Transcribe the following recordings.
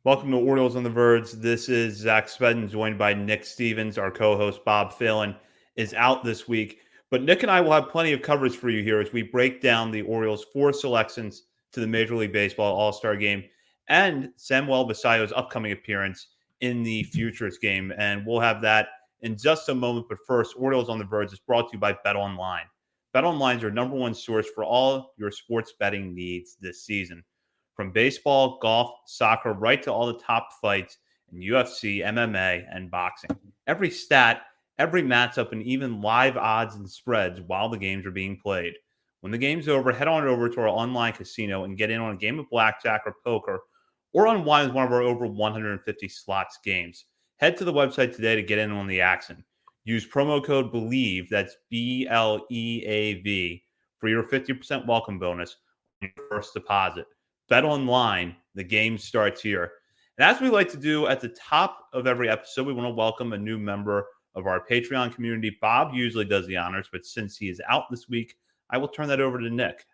Welcome to Orioles on the Verge. This is Zach Spedden, joined by Nick Stevens. Our co-host Bob Phelan is out this week, but Nick and I will have plenty of coverage for you here as we break down the Orioles' four selections to the Major League Baseball All-Star Game and Samuel Basallo's upcoming appearance in the Futures Game. And we'll have that in just a moment. But first, Orioles on the Verge is brought to you by BetOnline. BetOnline is your number one source for all your sports betting needs this season. From baseball, golf, soccer, right to all the top fights in UFC, MMA, and boxing. Every stat, every matchup, and even live odds and spreads while the games are being played. When the game's over, head on over to our online casino and get in on a game of blackjack or poker, or unwind with one of our over 150 slots games. Head to the website today to get in on the action. Use promo code BELIEVE, that's BLEAV, for your 50% welcome bonus on your first deposit. Bet online, the game starts here. And as we like to do at the top of every episode, we want to welcome a new member of our Patreon community. Bob usually does the honors, but since he is out this week, I will turn that over to Nick.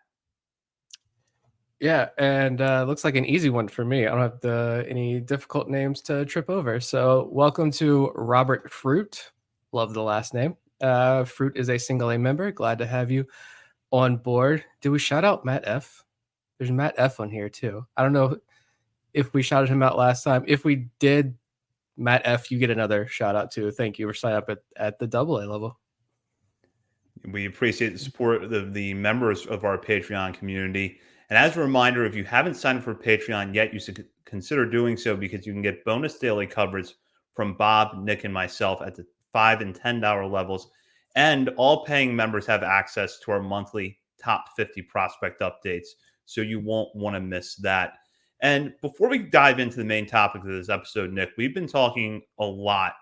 Yeah, and looks like an easy one for me. I don't have any difficult names to trip over. So welcome to Robert Fruit. Love the last name. Fruit is a single A member. Glad to have you on board. Did we shout out Matt F? There's Matt F on here too. I don't know if we shouted him out last time. If we did, Matt F, you get another shout out too. Thank you for signing up at the AA level. We appreciate the support of the members of our Patreon community. And as a reminder, if you haven't signed up for Patreon yet, you should consider doing so because you can get bonus daily coverage from Bob, Nick, and myself at the $5 and $10 levels. And all paying members have access to our monthly top 50 prospect updates. So you won't want to miss that. And before we dive into the main topic of this episode, Nick, we've been talking a lot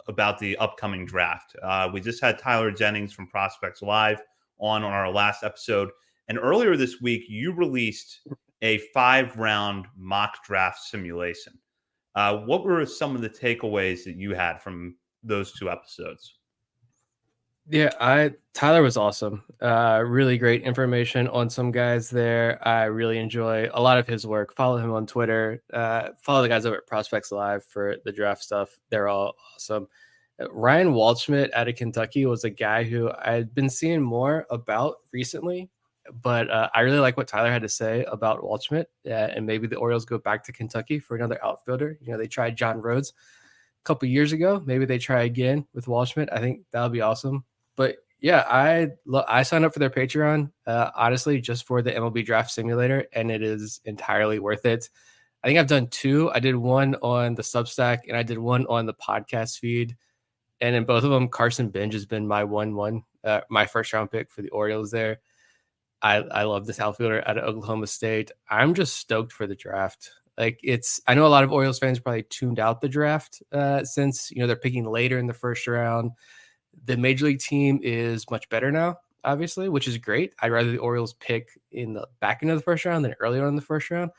about the upcoming draft. We just had Tyler Jennings from Prospects Live on our last episode. And earlier this week, you released a 5-round mock draft simulation. What were some of the takeaways that you had from those two episodes? Yeah, Tyler was awesome. Really great information on some guys there. I really enjoy a lot of his work. Follow him on Twitter. Follow the guys over at Prospects Live for the draft stuff. They're all awesome. Ryan Waldschmidt out of Kentucky was a guy who I'd been seeing more about recently, but I really like what Tyler had to say about Waldschmidt. And maybe the Orioles go back to Kentucky for another outfielder. You know, they tried John Rhodes a couple years ago. Maybe they try again with Waldschmidt. I think that would be awesome. But yeah, I signed up for their Patreon, honestly, just for the MLB Draft Simulator, and it is entirely worth it. I think I've done 2. I did one on the Substack, and I did one on the podcast feed. And in both of them, Carson Bench has been my my first round pick for the Orioles there. I love this outfielder out of Oklahoma State. I'm just stoked for the draft. I know a lot of Orioles fans probably tuned out the draft since, they're picking later in the first round. The Major League team is much better now, obviously, which is great. I'd rather the Orioles pick in the back end of the first round than earlier in the first round.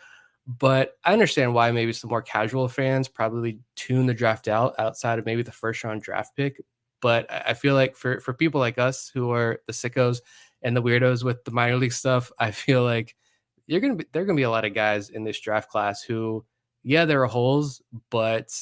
But I understand why maybe some more casual fans probably tune the draft out outside of maybe the first round draft pick. But I feel like for people like us who are the sickos and the weirdos with the minor league stuff, I feel like there are going to be a lot of guys in this draft class who, yeah, there are holes, but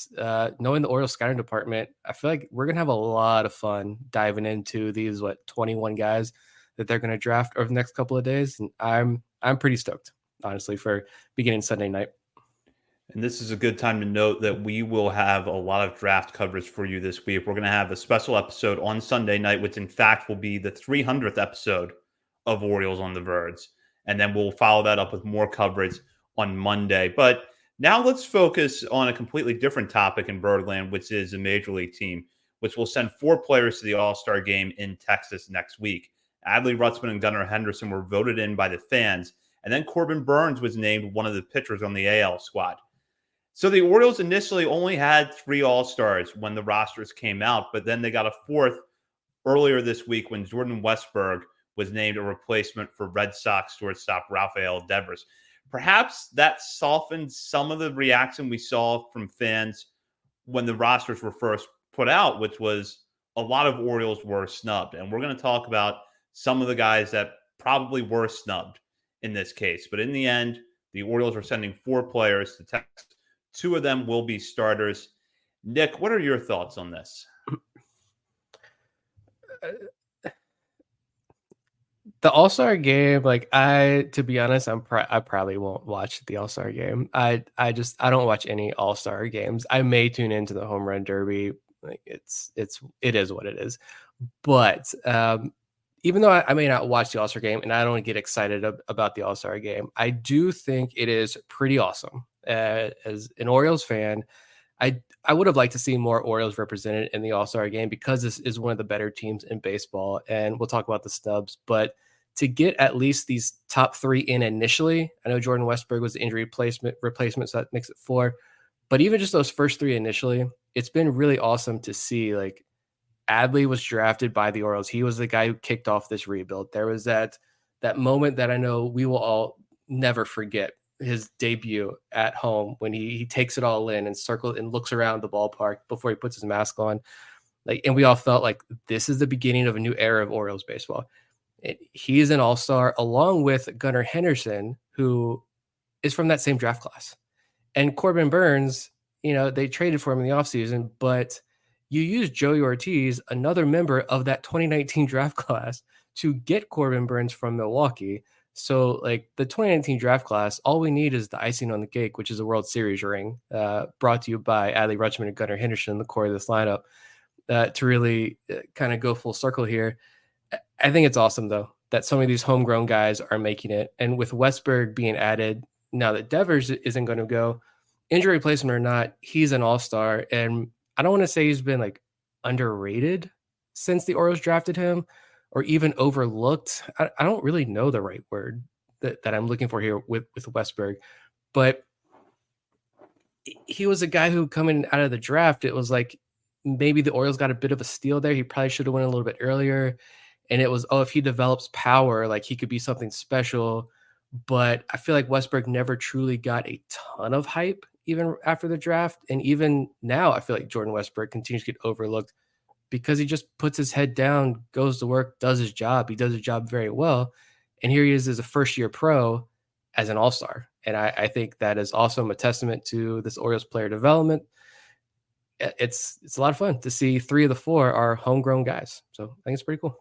knowing the Orioles scouting department, I feel like we're going to have a lot of fun diving into these, 21 guys that they're going to draft over the next couple of days. And I'm pretty stoked, honestly, for beginning Sunday night. And this is a good time to note that we will have a lot of draft coverage for you this week. We're going to have a special episode on Sunday night, which in fact will be the 300th episode of Orioles on the Verge. And then we'll follow that up with more coverage on Monday. But now let's focus on a completely different topic in Birdland, which is a Major League team, which will send 4 players to the All-Star game in Texas next week. Adley Rutzman and Gunnar Henderson were voted in by the fans, and then Corbin Burns was named one of the pitchers on the AL squad. So the Orioles initially only had 3 All-Stars when the rosters came out, but then they got a 4th earlier this week when Jordan Westburg was named a replacement for Red Sox shortstop Rafael Devers. Perhaps that softened some of the reaction we saw from fans when the rosters were first put out, which was a lot of Orioles were snubbed. And we're going to talk about some of the guys that probably were snubbed in this case. But in the end, the Orioles are sending 4 players to Texas. 2 of them will be starters. Nick, what are your thoughts on this? The All-Star game, like to be honest, I probably won't watch the All-Star game. I don't watch any All-Star games. I may tune into the Home Run Derby. Like it is what it is. But even though I may not watch the All-Star game and I don't get excited about the All-Star game, I do think it is pretty awesome. As an Orioles fan, I would have liked to see more Orioles represented in the All-Star game because this is one of the better teams in baseball. And we'll talk about the snubs, but to get at least these top 3 in initially, I know Jordan Westburg was the injury replacement, so that makes it 4. But even just those first 3 initially, it's been really awesome to see. Like Adley was drafted by the Orioles. He was the guy who kicked off this rebuild. There was that moment that I know we will all never forget, his debut at home when he takes it all in and circles and looks around the ballpark before he puts his mask on. Like, and we all felt like this is the beginning of a new era of Orioles baseball. He's an all-star along with Gunnar Henderson, who is from that same draft class. And Corbin Burns, they traded for him in the offseason, but you use Joey Ortiz, another member of that 2019 draft class, to get Corbin Burns from Milwaukee. So, like the 2019 draft class, all we need is the icing on the cake, which is a World Series ring, brought to you by Adley Rutschman and Gunnar Henderson in the core of this lineup, to really kind of go full circle here. I think it's awesome, though, that some of these homegrown guys are making it. And with Westberg being added, now that Devers isn't going to go, injury replacement or not, he's an all-star. And I don't want to say he's been like underrated since the Orioles drafted him or even overlooked. I don't really know the right word that I'm looking for here with Westberg. But he was a guy who coming out of the draft, it was like maybe the Orioles got a bit of a steal there. He probably should have went a little bit earlier. And it was, if he develops power, like he could be something special. But I feel like Westberg never truly got a ton of hype even after the draft. And even now, I feel like Jordan Westberg continues to get overlooked because he just puts his head down, goes to work, does his job. He does his job very well. And here he is as a first-year pro as an all-star. And I think that is also a testament to this Orioles player development. It's a lot of fun to see 3 of the 4 are homegrown guys. So I think it's pretty cool.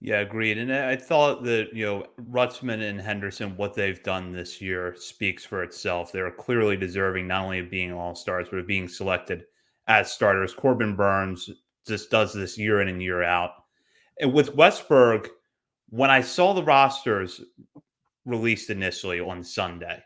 Yeah, agreed. And I thought that, Rutzman and Henderson, what they've done this year speaks for itself. They're clearly deserving not only of being all-stars, but of being selected as starters. Corbin Burns just does this year in and year out. And with Westberg, when I saw the rosters released initially on Sunday,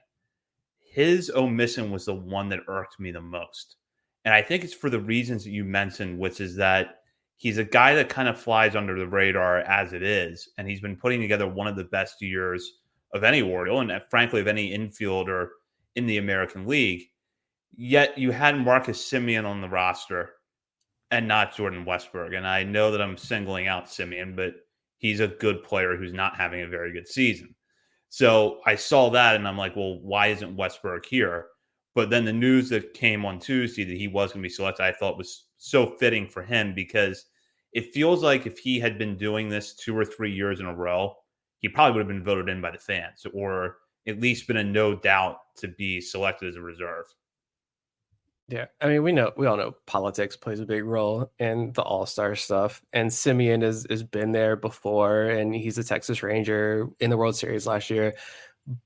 his omission was the one that irked me the most. And I think it's for the reasons that you mentioned, which is that he's a guy that kind of flies under the radar as it is. And he's been putting together one of the best years of any Oriole and frankly of any infielder in the American League. Yet you had Marcus Semien on the roster and not Jordan Westberg. And I know that I'm singling out Semien, but he's a good player who's not having a very good season. So I saw that and I'm like, well, why isn't Westberg here? But then the news that came on Tuesday that he was going to be selected, I thought was so fitting for him because it feels like if he had been doing this 2 or 3 years in a row, he probably would have been voted in by the fans or at least been a no doubt to be selected as a reserve. Yeah, I mean, we all know politics plays a big role in the All-Star stuff, and Semien has been there before, and he's a Texas Ranger in the World Series last year.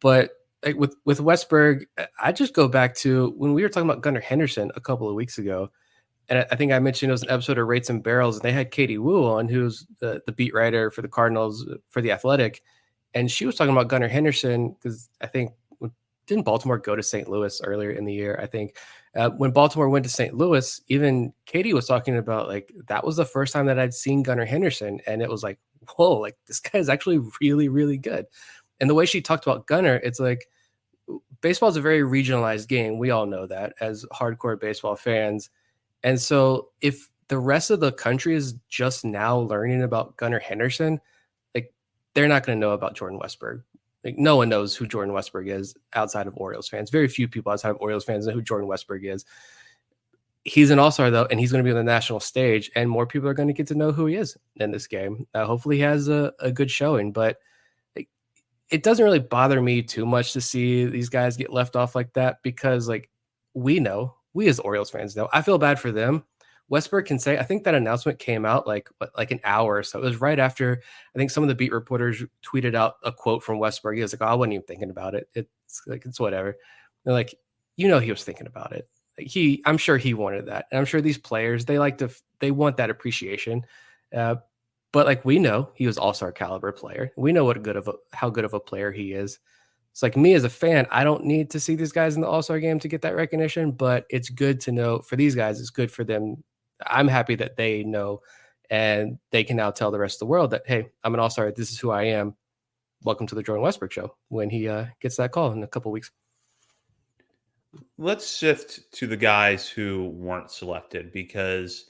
But like with Westberg, I just go back to when we were talking about Gunnar Henderson a couple of weeks ago, and I think I mentioned it was an episode of Rates and Barrels, and they had Katie Wu on, who's the beat writer for the Cardinals for The Athletic, and she was talking about Gunnar Henderson because I think didn't Baltimore go to St. Louis earlier in the year? I think when Baltimore went to St. Louis, even Katie was talking about like that was the first time that I'd seen Gunnar Henderson, and it was like, whoa, like this guy is actually really, really good. And the way she talked about Gunnar, it's like baseball is a very regionalized game. We all know that as hardcore baseball fans. And so if the rest of the country is just now learning about Gunnar Henderson, like they're not going to know about Jordan Westberg. Like no one knows who Jordan Westberg is outside of Orioles fans. Very few people outside of Orioles fans know who Jordan Westberg is. He's an all-star though, and he's going to be on the national stage, and more people are going to get to know who he is in this game. Hopefully he has a good showing, but it doesn't really bother me too much to see these guys get left off like that because like we as Orioles fans know. I feel bad for them. Westberg can say, I think that announcement came out like an hour or so. It was right after I think some of the beat reporters tweeted out a quote from Westberg. He was like, "Oh, I wasn't even thinking about it. It's whatever." They're like, he was thinking about it. I'm sure he wanted that, and I'm sure these players they want that appreciation. Uh, but like we know, he was all-star caliber player. We know how good of a player he is. It's like me as a fan, I don't need to see these guys in the All-Star game to get that recognition, but it's good to know for these guys, it's good for them. I'm happy that they know and they can now tell the rest of the world that, hey, I'm an All-Star. This is who I am. Welcome to the Jordan Westbrook show when he gets that call in a couple weeks. Let's shift to the guys who weren't selected because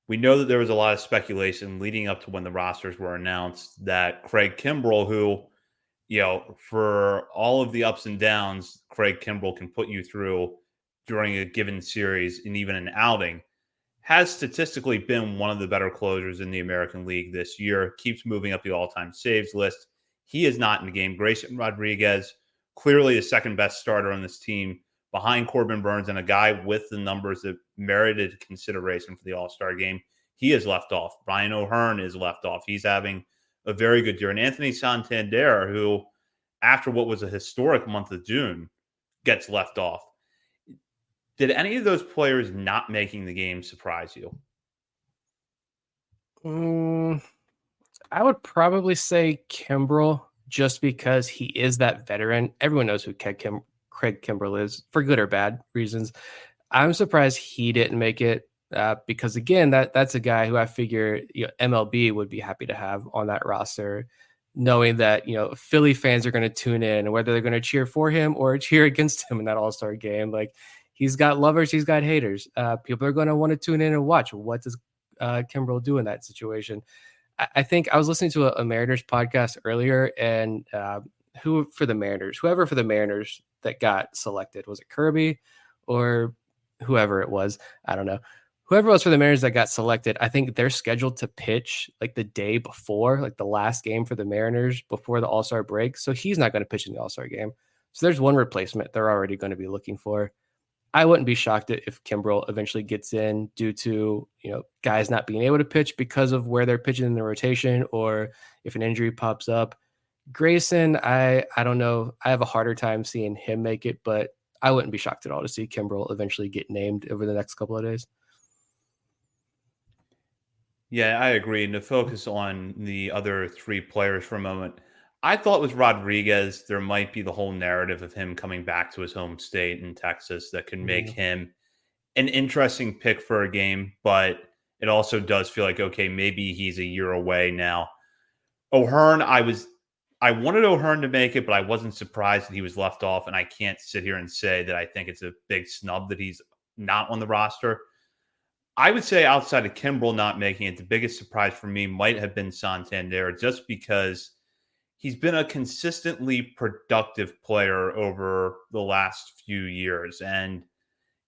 we know that there was a lot of speculation leading up to when the rosters were announced that Craig Kimbrell, who, for all of the ups and downs Craig Kimbrell can put you through during a given series and even an outing, has statistically been one of the better closers in the American League this year, keeps moving up the all-time saves list. He is not in the game. Grayson Rodriguez, clearly the second best starter on this team, behind Corbin Burns and a guy with the numbers that merited consideration for the All-Star game. He is left off. Brian O'Hearn is left off. He's having a very good year. And Anthony Santander, who, after what was a historic month of June, gets left off. Did any of those players not making the game surprise you? I would probably say Kimbrell just because he is that veteran. Everyone knows who Craig Kimbrell is for good or bad reasons. I'm surprised he didn't make it because again, that's a guy who I figure MLB would be happy to have on that roster, knowing that Philly fans are going to tune in, and whether they're going to cheer for him or cheer against him in that All-Star game. Like he's got lovers, he's got haters. People are going to want to tune in and watch what does Kimbrell do in that situation. I think I was listening to a Mariners podcast earlier, and whoever for the Mariners that got selected, was it Kirby or whoever it was? I don't know. Whoever was for the Mariners that got selected, I think they're scheduled to pitch like the day before, like the last game for the Mariners before the All-Star break. So he's not going to pitch in the All-Star game. So there's one replacement they're already going to be looking for. I wouldn't be shocked if Kimbrell eventually gets in due to, guys not being able to pitch because of where they're pitching in the rotation, or if an injury pops up. Grayson, I don't know. I have a harder time seeing him make it, but I wouldn't be shocked at all to see Kimbrell eventually get named over the next couple of days. Yeah, I agree. And to focus on the other three players for a moment, I thought with Rodriguez, there might be the whole narrative of him coming back to his home state in Texas that could make him an interesting pick for a game, but it also does feel like, okay, maybe he's a year away now. O'Hearn, I wanted O'Hearn to make it, but I wasn't surprised that he was left off. And I can't sit here and say that I think it's a big snub that he's not on the roster. I would say outside of Kimbrell not making it, the biggest surprise for me might have been Santander, just because he's been a consistently productive player over the last few years. And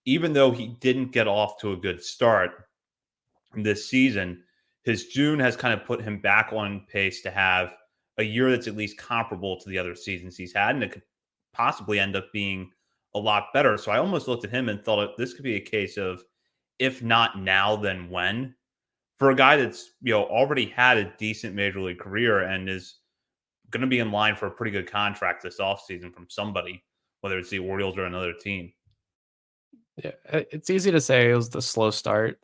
even though he didn't get off to a good start this season, his June has kind of put him back on pace to have a year that's at least comparable to the other seasons he's had. And it could possibly end up being a lot better. So I almost looked at him and thought this could be a case of, if not now, then when, for a guy that's already had a decent major league career and is going to be in line for a pretty good contract this offseason from somebody, whether it's the Orioles or another team. Yeah, it's easy to say it was the slow start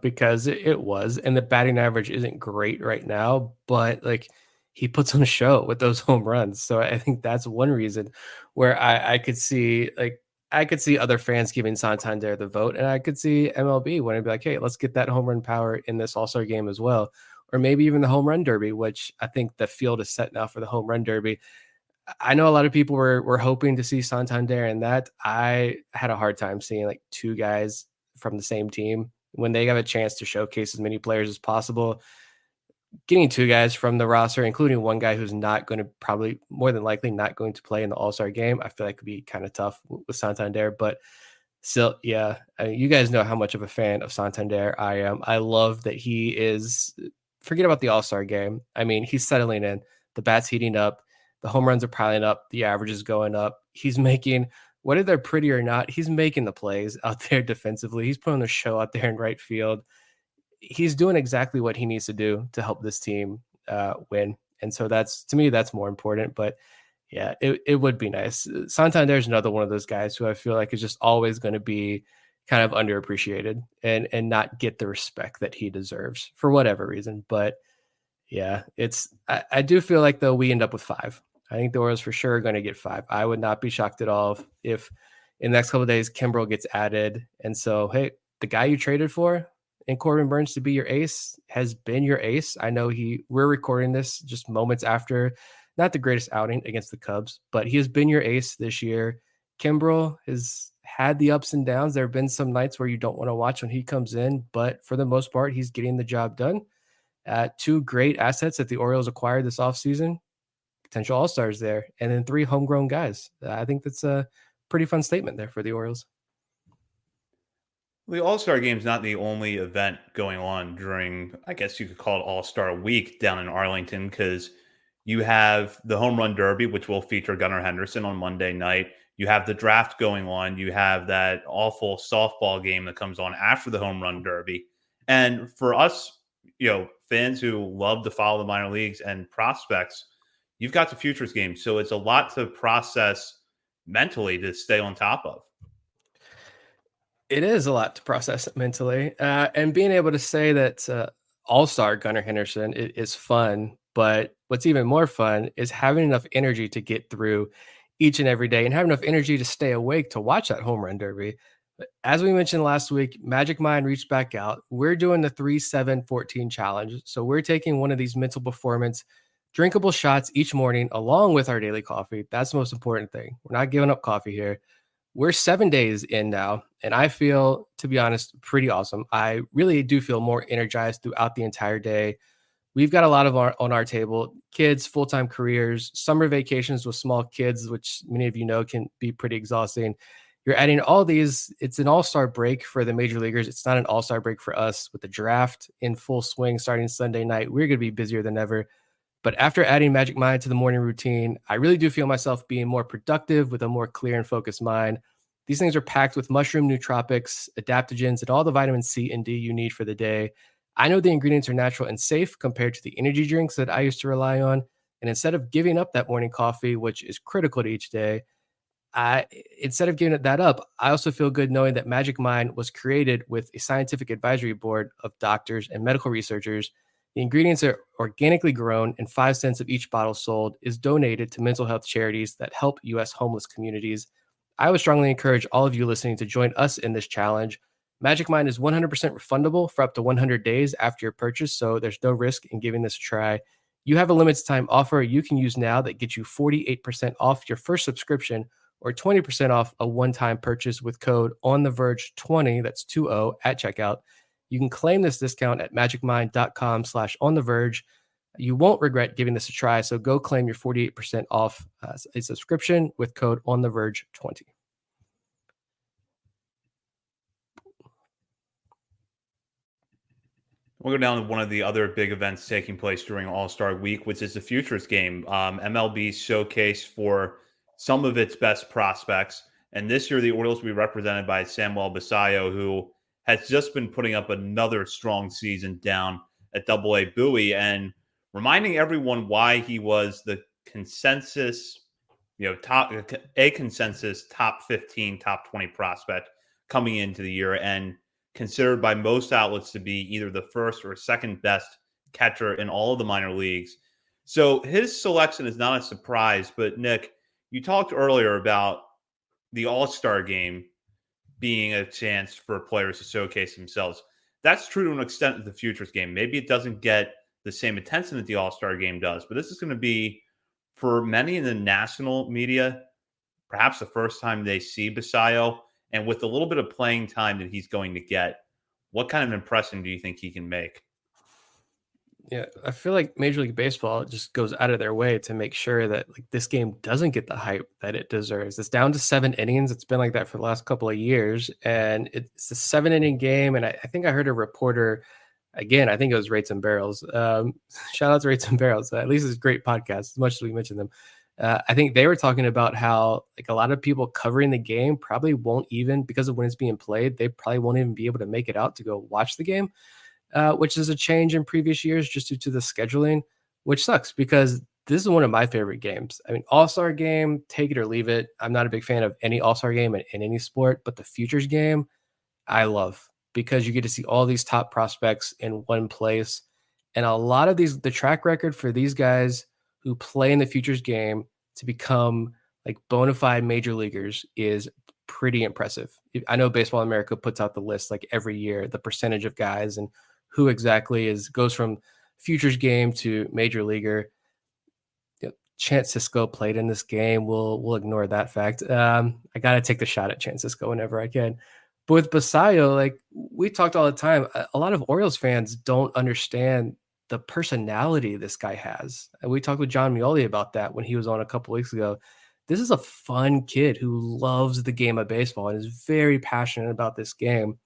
because it was, and the batting average isn't great right now, but like he puts on a show with those home runs. So I think that's one reason where I could see other fans giving Santander the vote, and I could see MLB wanting to be like, hey, let's get that home run power in this All-Star game as well. Or maybe even the home run derby, which I think the field is set now for the home run derby. I know a lot of people were hoping to see Santander, and that I had a hard time seeing like two guys from the same team when they have a chance to showcase as many players as possible. Getting two guys from the roster, including one guy who's not going to probably more than likely not going to play in the All-Star game, I feel like could be kind of tough with Santander. But still, yeah, I mean, you guys know how much of a fan of Santander I am. I love that he is. Forget about the All-Star game. I mean, he's settling in. The bat's heating up. The home runs are piling up. The average is going up. He's making whether they're pretty or not, he's making the plays out there defensively. He's putting the show out there in right field. He's doing exactly what he needs to do to help this team win. And so that's, to me, that's more important. But yeah, it would be nice. Santander's another one of those guys who I feel like is just always going to be kind of underappreciated and not get the respect that he deserves for whatever reason. But yeah, I do feel like though we end up with 5. I think the Orioles for sure are going to get 5. I would not be shocked at all if in the next couple of days Kimbrel gets added. And so, hey, the guy you traded for and Corbin Burns to be your ace has been your ace. I know we're recording this just moments after not the greatest outing against the Cubs, but he has been your ace this year. Kimbrel has had the ups and downs. There have been some nights where you don't want to watch when he comes in, but for the most part, he's getting the job done. 2 great assets that the Orioles acquired this offseason, potential all-stars there, and then 3 homegrown guys. I think that's a pretty fun statement there for the Orioles. The All-Star Game is not the only event going on during, I guess you could call it All-Star Week down in Arlington, because you have the Home Run Derby, which will feature Gunnar Henderson on Monday night. You have the draft going on. You have that awful softball game that comes on after the Home Run Derby. And for us, fans who love to follow the minor leagues and prospects, you've got the futures game. So it's a lot to process mentally to stay on top of. It is a lot to process mentally. And being able to say that all-star Gunnar Henderson is fun, but what's even more fun is having enough energy to get through each and every day and have enough energy to stay awake to watch that home run derby. As we mentioned last week, Magic Mind reached back out. We're doing the 3-7-14 challenge. So we're taking one of these mental performance drinkable shots each morning along with our daily coffee. That's the most important thing. We're not giving up coffee here. We're 7 days in now, and I feel, to be honest, pretty awesome. I really do feel more energized throughout the entire day. We've got a lot of on our table, kids, full-time careers, summer vacations with small kids, which many of you know can be pretty exhausting. You're adding all these. It's an all-star break for the major leaguers. It's not an all-star break for us with the draft in full swing starting Sunday night. We're going to be busier than ever. But after adding Magic Mind to the morning routine, I really do feel myself being more productive with a more clear and focused mind. These things are packed with mushroom nootropics, adaptogens, and all the vitamin C and D you need for the day. I know the ingredients are natural and safe compared to the energy drinks that I used to rely on. And instead of giving up that morning coffee, which is critical to each day, instead of giving that up, I also feel good knowing that Magic Mind was created with a scientific advisory board of doctors and medical researchers. The ingredients are organically grown, and 5 cents of each bottle sold is donated to mental health charities that help U.S. homeless communities. I would strongly encourage all of you listening to join us in this challenge. Magic Mind is 100% refundable for up to 100 days after your purchase, so there's no risk in giving this a try. You have a limited time offer you can use now that gets you 48% off your first subscription or 20% off a one-time purchase with code OnTheVerge20, that's 20 at checkout. You can claim this discount at magicmind.com/ontheverge. You won't regret giving this a try, so go claim your 48% off a subscription with code OnTheVerge20. We'll go down to one of the other big events taking place during All-Star Week, which is the Futures Game. MLB's showcase for some of its best prospects. And this year, the Orioles will be represented by Samuel Basallo, who has just been putting up another strong season down at Double-A Bowie, and reminding everyone why he was the consensus, top 15, top 20 prospect coming into the year, and considered by most outlets to be either the first or second best catcher in all of the minor leagues. So his selection is not a surprise, but Nick, you talked earlier about the All-Star Game being a chance for players to showcase themselves. That's true to an extent of the Futures Game. Maybe it doesn't get the same attention that the All-Star Game does, but this is going to be, for many in the national media, perhaps the first time they see Basallo. And with a little bit of playing time that he's going to get, what kind of impression do you think he can make? Yeah, I feel like Major League Baseball just goes out of their way to make sure that this game doesn't get the hype that it deserves. It's down to 7 innings. It's been like that for the last couple of years, and it's a 7-inning game. And I think I heard a reporter, again, I think it was Rates and Barrels. Shout out to Rates and Barrels. At least it's a great podcast, as much as we mentioned them. I think they were talking about how like a lot of people covering the game probably won't even because of when it's being played, they probably won't even be able to make it out to go watch the game, which is a change in previous years just due to the scheduling, which sucks because this is one of my favorite games. I mean, All Star game, take it or leave it. I'm not a big fan of any All Star game in any sport, but the Futures game, I love because you get to see all these top prospects in one place. And a lot of these, the track record for these guys who play in the futures game to become like bona fide major leaguers is pretty impressive. I know Baseball America puts out the list like every year, the percentage of guys and who exactly is goes from futures game to major leaguer. Chance Cisco played in this game. We'll ignore that fact. I gotta take the shot at Chance Cisco whenever I can. But with Basayo, like we talked all the time, a lot of Orioles fans don't understand the personality this guy has. And we talked with John Mioli about that when he was on a couple weeks ago. This is a fun kid who loves the game of baseball and is very passionate about this game.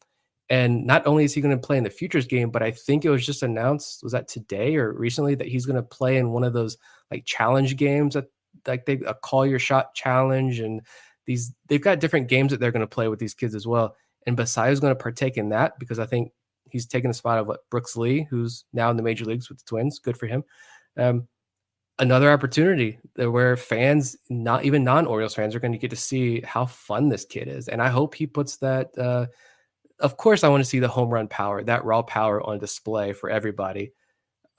And not only is he going to play in the futures game, but I think it was just announced, was that today or recently, that he's going to play in one of those like challenge games that like they a call your shot challenge. And they've got different games that they're going to play with these kids as well. And Basai is going to partake in that because I think he's taking the spot of Brooks Lee, who's now in the major leagues with the Twins. Good for him. Um, Another opportunity where fans, not even non-Orioles fans, are going to get to see how fun this kid is. And I hope he puts that, of course, I want to see the home run power, that raw power on display for everybody.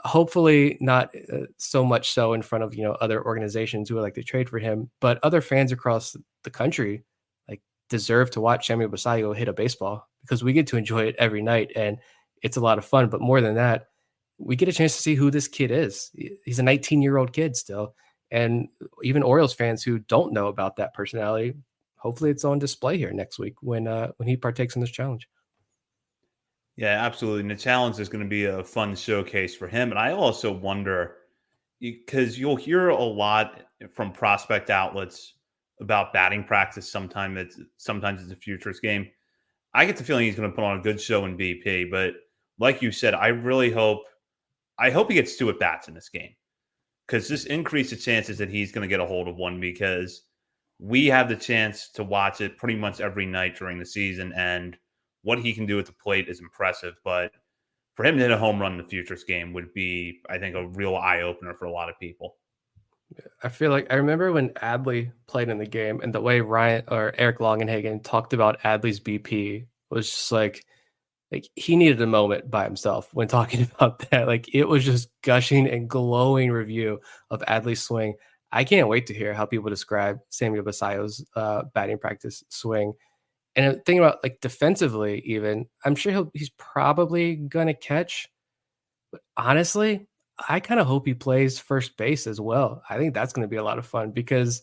Hopefully, not so much so in front of other organizations who would like to trade for him, but other fans across the country like deserve to watch Samuel Basayo hit a baseball because we get to enjoy it every night and it's a lot of fun. But more than that, we get a chance to see who this kid is. He's a 19-year-old kid still, and even Orioles fans who don't know about that personality, hopefully it's on display here next week when he partakes in this challenge. Yeah, absolutely. And the challenge is going to be a fun showcase for him. And I also wonder because you'll hear a lot from prospect outlets about batting practice. Sometimes it's a futures game. I get the feeling he's going to put on a good show in BP. But like you said, I hope he gets two at bats in this game because this increases the chances that he's going to get a hold of one because we have the chance to watch it pretty much every night during the season. And what he can do at the plate is impressive. But for him to hit a home run in the futures game would be, I think, a real eye opener for a lot of people. I feel like I remember when Adley played in the game and the way Ryan or Eric Longenhagen talked about Adley's BP was just like he needed a moment by himself when talking about that. Like it was just gushing and glowing review of Adley's swing. I can't wait to hear how people describe Samuel Basayo's batting practice swing. And thinking about like defensively, even I'm sure he's probably gonna catch. But honestly, I kind of hope he plays first base as well. I think that's going to be a lot of fun because,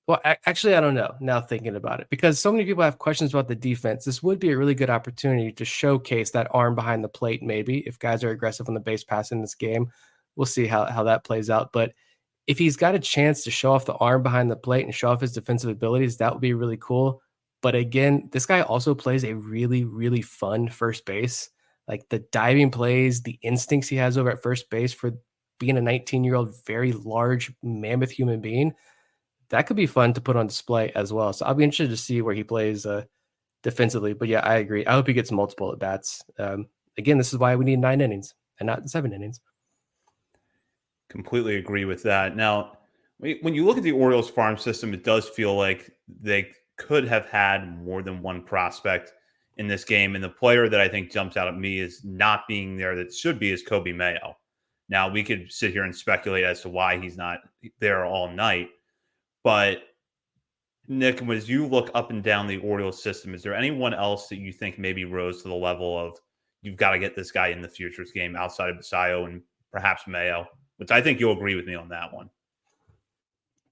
well, actually, I don't know now thinking about it because so many people have questions about the defense. This would be a really good opportunity to showcase that arm behind the plate, maybe if guys are aggressive on the base pass in this game. We'll see how that plays out. But if he's got a chance to show off the arm behind the plate and show off his defensive abilities, that would be really cool. But again, this guy also plays a really, really fun first base. Like the diving plays, the instincts he has over at first base for being a 19-year-old, very large mammoth human being, that could be fun to put on display as well. So I'll be interested to see where he plays defensively. But yeah, I agree. I hope he gets multiple at bats. Again, this is why we need 9 innings and not 7 innings. Completely agree with that. Now, when you look at the Orioles farm system, it does feel like they could have had more than one prospect in this game. And the player that I think jumps out at me is not being there that should be is Kobe Mayo. Now, we could sit here and speculate as to why he's not there all night. But, Nick, as you look up and down the Orioles system, is there anyone else that you think maybe rose to the level of you've got to get this guy in the futures game outside of Basayo and perhaps Mayo? Which I think you'll agree with me on that one.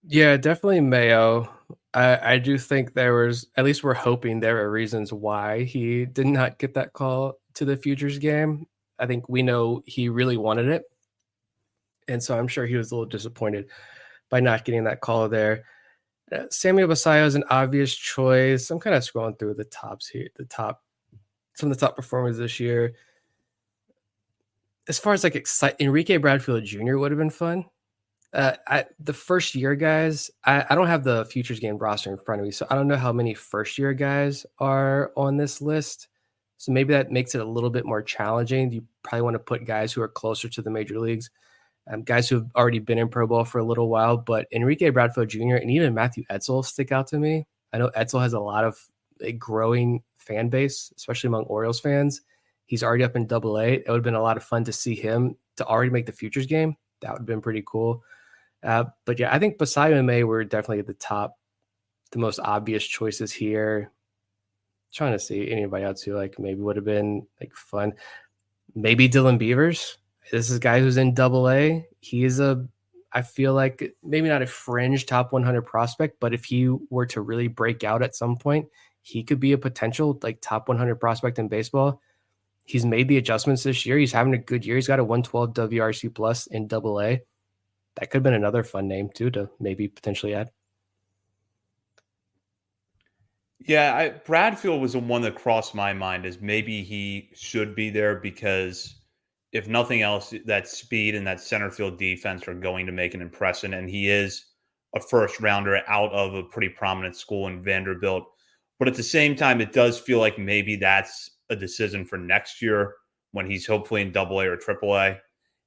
Yeah, definitely Mayo. I do think there was, at least we're hoping there are reasons why he did not get that call to the futures game. I think we know he really wanted it. And so I'm sure he was a little disappointed by not getting that call there. Samuel Basayo is an obvious choice. I'm kind of scrolling through the tops here, some of the top performers this year. As far as like Enrique Bradfield Jr. would have been fun. The first year guys, I don't have the futures game roster in front of me, so I don't know how many first year guys are on this list. So maybe that makes it a little bit more challenging. You probably want to put guys who are closer to the major leagues, guys who have already been in Pro Bowl for a little while. But Enrique Bradfield Jr. and even Matthew Etzel stick out to me. I know Etzel has a growing fan base, especially among Orioles fans. He's already up in Double A. It would have been a lot of fun to see him to already make the futures game. That would have been pretty cool. But yeah, I think Basayo and May were definitely at the top, the most obvious choices here. Trying to see anybody else who like maybe would have been like fun. Maybe Dylan Beavers. This is a guy who's in Double A. He is I feel like maybe not a fringe top 100 prospect, but if he were to really break out at some point, he could be a potential like top 100 prospect in baseball. He's made the adjustments this year. He's having a good year. He's got a 112 WRC plus in Double A. That could have been another fun name too to maybe potentially add. Yeah, Bradfield was the one that crossed my mind as maybe he should be there because if nothing else, that speed and that center field defense are going to make an impression. And he is a first rounder out of a pretty prominent school in Vanderbilt. But at the same time, it does feel like maybe that's a decision for next year when he's hopefully in Double A or Triple A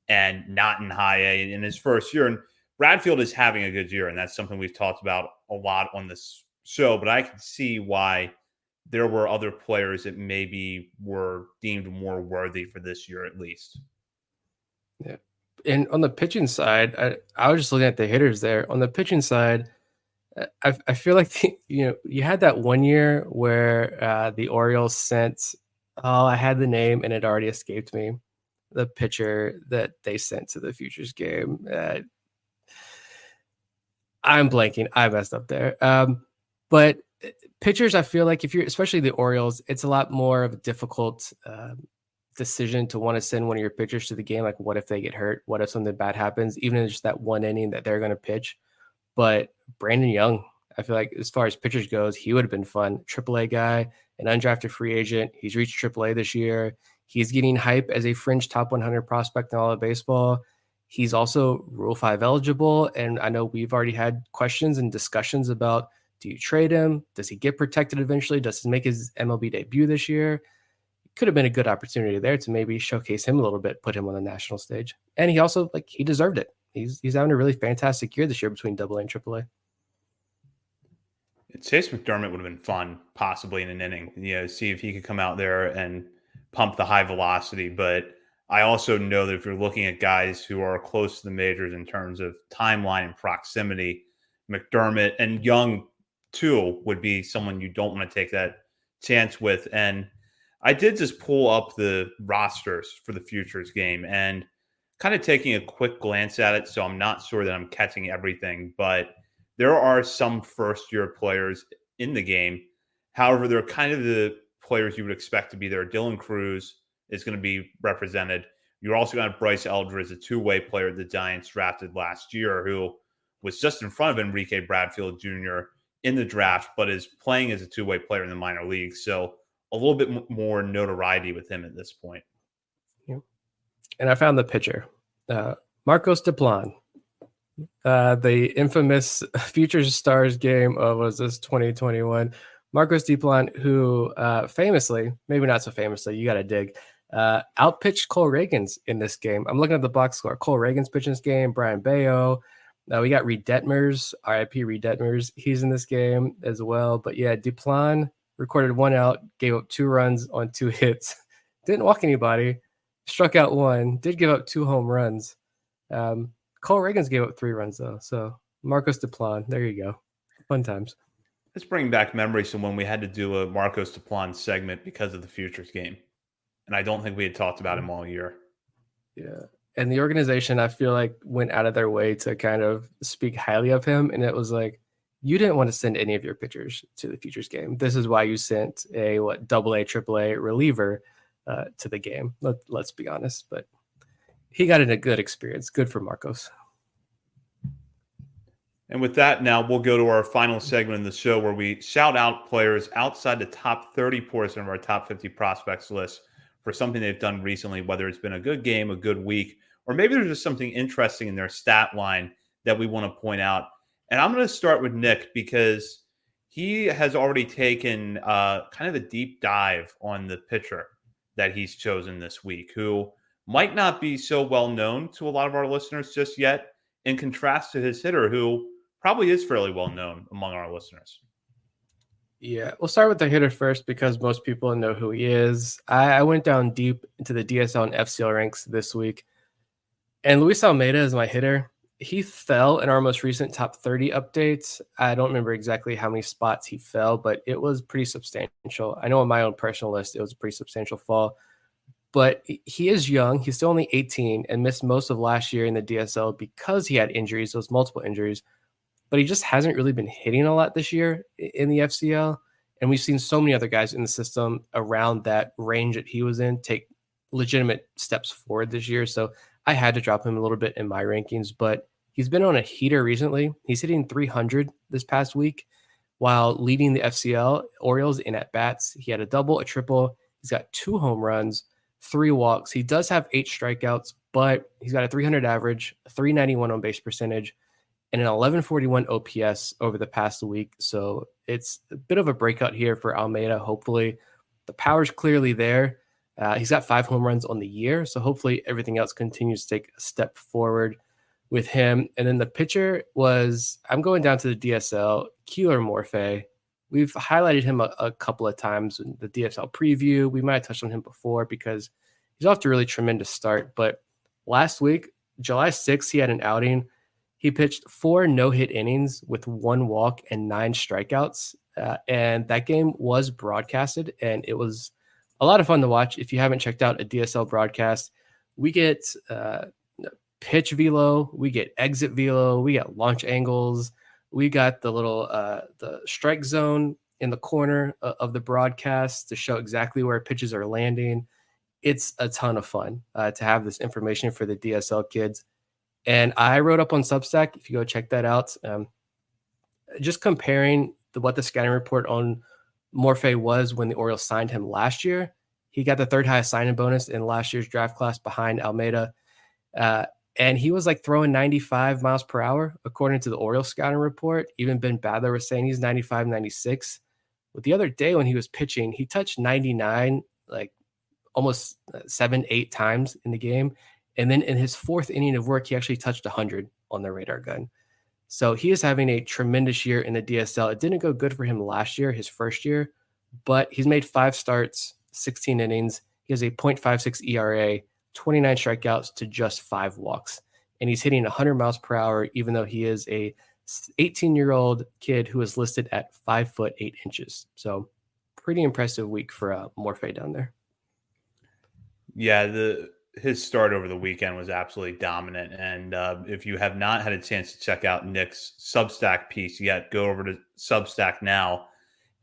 and not in High A in his first year. And Bradfield is having a good year, and that's something we've talked about a lot on this show. But I can see why there were other players that maybe were deemed more worthy for this year at least. Yeah. And on the pitching side, I was just looking at the hitters there. On the pitching side, I feel like you had that one year where the Orioles sent. Oh, I had the name and it already escaped me. The pitcher that they sent to the Futures game. I'm blanking. I messed up there. But pitchers, I feel like if you're, especially the Orioles, it's a lot more of a difficult decision to want to send one of your pitchers to the game. Like, what if they get hurt? What if something bad happens? Even in just that one inning that they're going to pitch. But Brandon Young, I feel like as far as pitchers goes, he would have been fun. AAA guy, an undrafted free agent. He's reached AAA this year. He's getting hype as a fringe top 100 prospect in all of baseball. He's also Rule 5 eligible. And I know we've already had questions and discussions about, do you trade him? Does he get protected eventually? Does he make his MLB debut this year? Could have been a good opportunity there to maybe showcase him a little bit, put him on the national stage. And he also, like, he deserved it. He's having a really fantastic year this year between Double A and Triple A. Chase McDermott would have been fun, possibly in an inning. See if he could come out there and pump the high velocity. But I also know that if you're looking at guys who are close to the majors in terms of timeline and proximity, McDermott and Young too would be someone you don't want to take that chance with. And I did just pull up the rosters for the futures game and kind of taking a quick glance at it. So I'm not sure that I'm catching everything, but there are some first year players in the game. However, they're kind of the players you would expect to be there. Dylan Cruz is going to be represented. You're also going to have Bryce Elder as a two-way player the Giants drafted last year, who was just in front of Enrique Bradfield Jr. in the draft, but is playing as a two-way player in the minor leagues. So a little bit more notoriety with him at this point. Yeah. And I found the pitcher, Marcos Diplan. The infamous Futures Stars game of, was this 2021? Marcos Diplan, who famously, maybe not so famously, you got to dig, outpitched Cole Reagans in this game. I'm looking at the box score. Cole Reagans pitching this game, Brian Bayo. We got Reed Detmers, RIP Reed Detmers. He's in this game as well. But yeah, Diplan recorded 1 out, gave up 2 runs on 2 hits, didn't walk anybody, struck out 1, did give up 2 home runs. Cole Reagans gave up 3 runs though. So Marcos Diplan, there you go. Fun times. Let's bring back memories from when we had to do a Marcos Diplan segment because of the futures game. And I don't think we had talked about him all year. Yeah. And the organization, I feel like, went out of their way to kind of speak highly of him. And it was like, you didn't want to send any of your pitchers to the futures game. This is why you sent a Double A, Triple A reliever to the game. Let's be honest. But he got in a good experience. Good for Marcos. And with that, now we'll go to our final segment in the show where we shout out players outside the top 30 portion of our top 50 prospects list for something they've done recently, whether it's been a good game, a good week, or maybe there's just something interesting in their stat line that we want to point out. And I'm going to start with Nick because he has already taken kind of a deep dive on the pitcher that he's chosen this week, who might not be so well known to a lot of our listeners just yet, in contrast to his hitter, who probably is fairly well known among our listeners. Yeah, we'll start with the hitter first because most people know who he is. I went down deep into the DSL and FCL ranks this week, and Luis Almeida is my hitter. He fell in our most recent top 30 updates. I don't remember exactly how many spots he fell, but it was pretty substantial. I know on my own personal list, it was a pretty substantial fall. But he is young. He's still only 18 and missed most of last year in the DSL because he had injuries, those multiple injuries. But he just hasn't really been hitting a lot this year in the FCL. And we've seen so many other guys in the system around that range that he was in take legitimate steps forward this year. So I had to drop him a little bit in my rankings, but he's been on a heater recently. He's hitting 300 this past week while leading the FCL Orioles in at bats. He had a double, a triple. He's got 2 home runs, 3 walks. He does have 8 strikeouts, but he's got a 300 average, a 391 on base percentage, and an 1141 OPS over the past week. So it's a bit of a breakout here for Almeida. Hopefully, the power's clearly there. He's got 5 home runs on the year. So hopefully everything else continues to take a step forward with him. And then the pitcher was, I'm going down to the DSL, Keeler Morphe. We've highlighted him a couple of times in the DSL preview. We might have touched on him before because he's off to a really tremendous start. But last week, July 6th, he had an outing. He pitched 4 no-hit innings with 1 walk and 9 strikeouts. And that game was broadcasted, and it was a lot of fun to watch. If you haven't checked out a DSL broadcast, we get pitch velo, we get exit velo, we get launch angles, we got the little the strike zone in the corner of the broadcast to show exactly where pitches are landing. It's a ton of fun to have this information for the DSL kids. And I wrote up on Substack, if you go check that out, just comparing what the scouting report on Morphe was when the Orioles signed him last year. He got the 3rd highest signing bonus in last year's draft class behind Almeida. And he was like throwing 95 miles per hour, according to the Orioles scouting report. Even Ben Badler was saying he's 95, 96. But the other day when he was pitching, he touched 99, like almost 7, 8 times in the game. And then in his 4th inning of work, he actually touched 100 on the radar gun. So he is having a tremendous year in the DSL. It didn't go good for him last year, his first year, but he's made 5 starts, 16 innings. He has a .56 ERA, 29 strikeouts to just 5 walks. And he's hitting 100 miles per hour, even though he is a 18-year-old kid who is listed at 5 foot 8 inches. So pretty impressive week for Morphe down there. Yeah, his start over the weekend was absolutely dominant. And if you have not had a chance to check out Nick's Substack piece yet, go over to Substack now.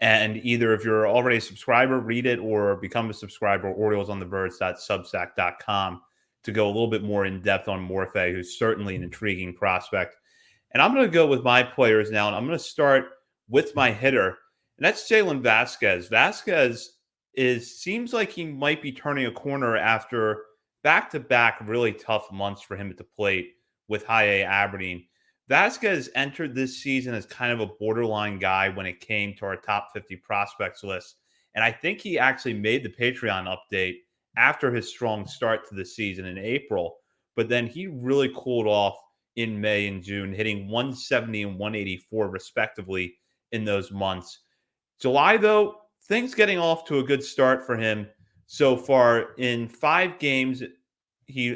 And either if you're already a subscriber, read it, or become a subscriber, oriolesontheverge.substack.com, to go a little bit more in depth on Morphe, who's certainly an intriguing prospect. And I'm going to go with my players now, and I'm going to start with my hitter, and that's Jalen Vasquez. Vasquez seems like he might be turning a corner after back-to-back really tough months for him at the plate with High A Aberdeen. Vasquez entered this season as kind of a borderline guy when it came to our top 50 prospects list. And I think he actually made the Patreon update after his strong start to the season in April. But then he really cooled off in May and June, hitting 170 and 184 respectively in those months. July, though, things getting off to a good start for him so far. In 5 games,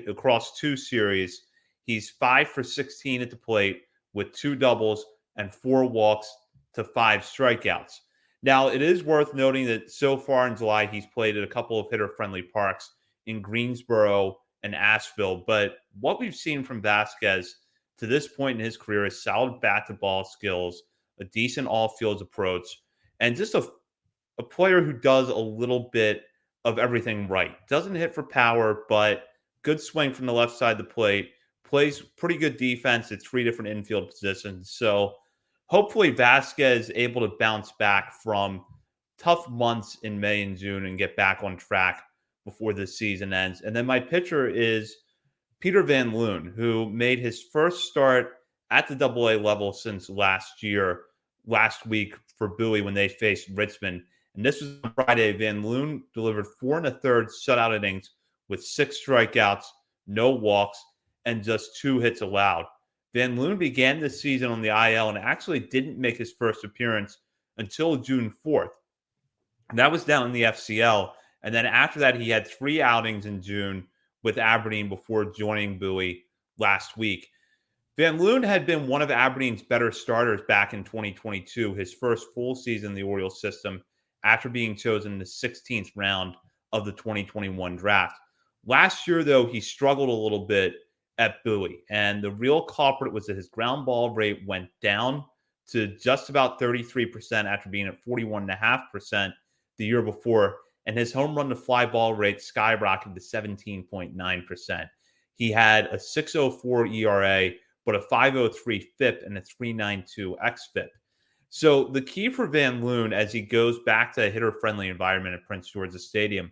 across 2 series, he's 5 for 16 at the plate with 2 doubles and 4 walks to 5 strikeouts. Now, it is worth noting that so far in July, he's played at a couple of hitter-friendly parks in Greensboro and Asheville. But what we've seen from Vasquez to this point in his career is solid bat-to-ball skills, a decent all-fields approach, and just a player who does a little bit of everything right. Doesn't hit for power, but good swing from the left side of the plate. Plays pretty good defense at 3 different infield positions. So hopefully Vasquez is able to bounce back from tough months in May and June and get back on track before this season ends. And then my pitcher is Peter Van Loon, who made his first start at the AA level since last week for Bowie when they faced Richmond. And this was on Friday. Van Loon delivered 4 1/3 shutout innings with 6 strikeouts, no walks, and just 2 hits allowed. Van Loon began the season on the IL and actually didn't make his first appearance until June 4th. And that was down in the FCL. And then after that, he had 3 outings in June with Aberdeen before joining Bowie last week. Van Loon had been one of Aberdeen's better starters back in 2022, his first full season in the Orioles system after being chosen in the 16th round of the 2021 draft. Last year, though, he struggled a little bit at Bowie, and the real culprit was that his ground ball rate went down to just about 33% after being at 41.5% the year before, and his home run to fly ball rate skyrocketed to 17.9%. He had a 6.04 ERA, but a 5.03 FIP and a 3.92 xFIP. So the key for Van Loon as he goes back to a hitter-friendly environment at Prince George's Stadium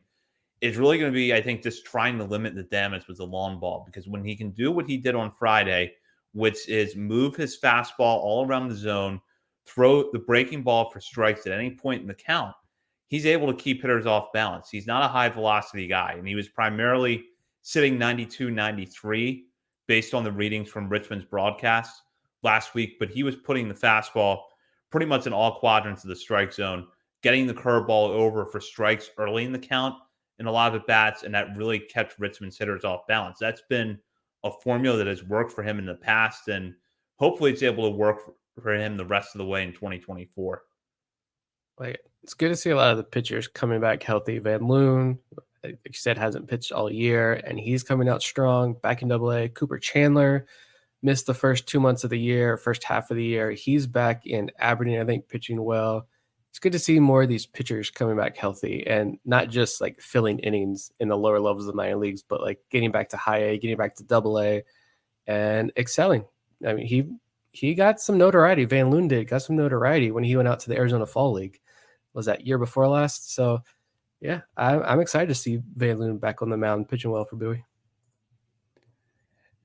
is really going to be, I think, just trying to limit the damage with the long ball. Because when he can do what he did on Friday, which is move his fastball all around the zone, throw the breaking ball for strikes at any point in the count, he's able to keep hitters off balance. He's not a high-velocity guy, and he was primarily sitting 92, 93 based on the readings from Richmond's broadcast last week, but he was putting the fastball pretty much in all quadrants of the strike zone, getting the curveball over for strikes early in the count in a lot of at-bats, and that really kept Richmond's hitters off balance. That's been a formula that has worked for him in the past, and hopefully it's able to work for him the rest of the way in 2024. It's good to see a lot of the pitchers coming back healthy. Van Loon, like you said, hasn't pitched all year, and he's coming out strong back in AA. Cooper Chandler missed the first 2 months of the year, first half of the year. He's back in Aberdeen, I think, pitching well. It's good to see more of these pitchers coming back healthy and not just like filling innings in the lower levels of the minor leagues, but like getting back to high A, getting back to AA, and excelling. I mean, he got some notoriety. Van Loon got some notoriety when he went out to the Arizona Fall League. Was that year before last? So, yeah, I'm excited to see Van Loon back on the mound pitching well for Bowie.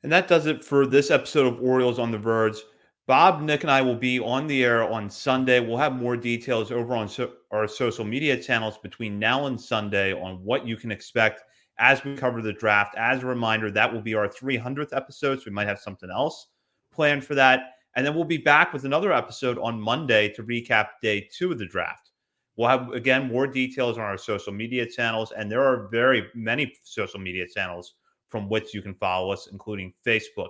And that does it for this episode of Orioles on the Verge. Bob, Nick, and I will be on the air on Sunday. We'll have more details over on our social media channels between now and Sunday on what you can expect as we cover the draft. As a reminder, that will be our 300th episode, so we might have something else planned for that. And then we'll be back with another episode on Monday to recap day 2 of the draft. We'll have, again, more details on our social media channels, and there are very many social media channels from which you can follow us, including Facebook,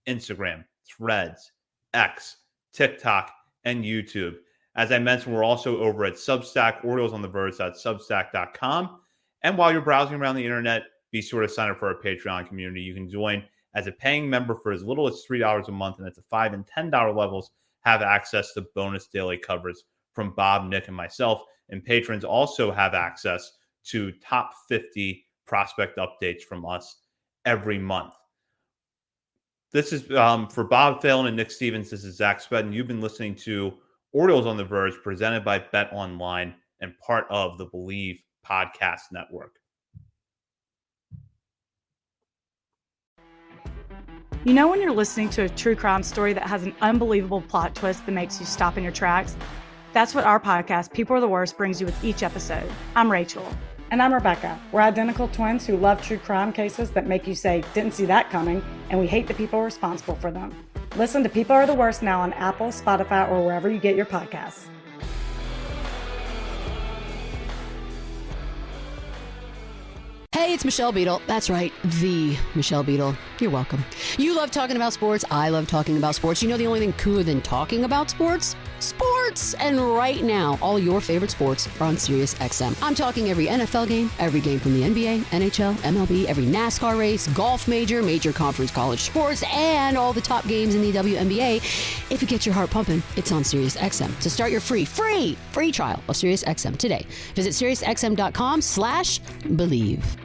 Instagram, Threads, X, TikTok, and YouTube. As I mentioned, we're also over at Substack, OriolesOnTheVerge.substack.com. And while you're browsing around the internet, be sure to sign up for our Patreon community. You can join as a paying member for as little as $3 a month, and at the $5 and $10 levels, have access to bonus daily coverage from Bob, Nick, and myself. And patrons also have access to top 50 prospect updates from us every month. This is for Bob Phelan and Nick Stevens. This is Zach Spedden. You've been listening to Orioles on the Verge, presented by Bet Online and part of the Believe Podcast Network. You know when you're listening to a true crime story that has an unbelievable plot twist that makes you stop in your tracks? That's what our podcast, People Are the Worst, brings you with each episode. I'm Rachel. And I'm Rebecca. We're identical twins who love true crime cases that make you say, didn't see that coming, and we hate the people responsible for them. Listen to People Are the Worst now on Apple, Spotify, or wherever you get your podcasts. Hey, it's Michelle Beadle. That's right, the Michelle Beadle. You're welcome. You love talking about sports. I love talking about sports. You know the only thing cooler than talking about sports? Sports! And right now, all your favorite sports are on Sirius XM. I'm talking every NFL game, every game from the NBA, NHL, MLB, every NASCAR race, golf major conference college sports, and all the top games in the WNBA. If it gets your heart pumping, it's on Sirius XM. To start your free trial of Sirius XM today, visit SiriusXM.com/believe.